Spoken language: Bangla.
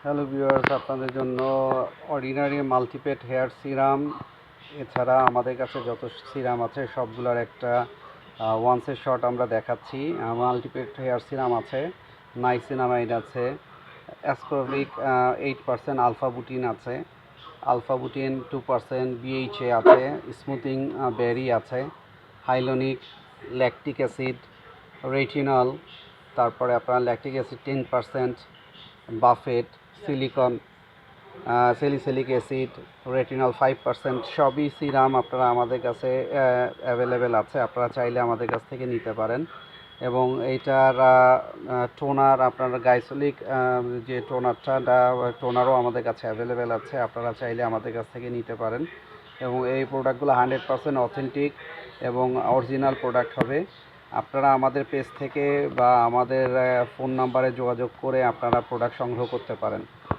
হ্যালো ভিউয়ার্স, আপনাদের জন্য অর্ডিনারি মাল্টিপেট হেয়ার সিরাম এছাড়া আমাদের কাছে যত সিরাম আছে সবগুলোর একটা ওয়ান্সের শট আমরা দেখাচ্ছি। মাল্টিপেট হেয়ার সিরাম আছে, নাইসিনামাইড আছে, অ্যাসকর্বিক 8% আলফা বুটিন আছে, আলফা বুটিন 2% বিএইচএ আছে, স্মুথিং বেরি আছে, হাইলোনিক, ল্যাকটিক অ্যাসিড, রেটিনল, তারপরে আপনার lactic acid 10%, buffet, silicone, salicylic acid, retinol 5%, সবই সিরাম আপনারা আমাদের কাছে অ্যাভেলেবেল আছে। আপনারা চাইলে আমাদের কাছ থেকে নিতে পারেন। এবং এইটার টোনার, আপনার গাইসোলিক যে টোনারও আমাদের কাছে অ্যাভেলেবেল আছে। আপনারা চাইলে আমাদের কাছ থেকে নিতে পারেন। এবং এই প্রোডাক্টগুলো 100% অথেন্টিক এবং অরিজিনাল প্রোডাক্ট হবে। আপনারা আমাদের পেজ থেকে বা আমাদের ফোন নাম্বারে যোগাযোগ করে আপনারা প্রোডাক্ট সংগ্রহ করতে পারেন।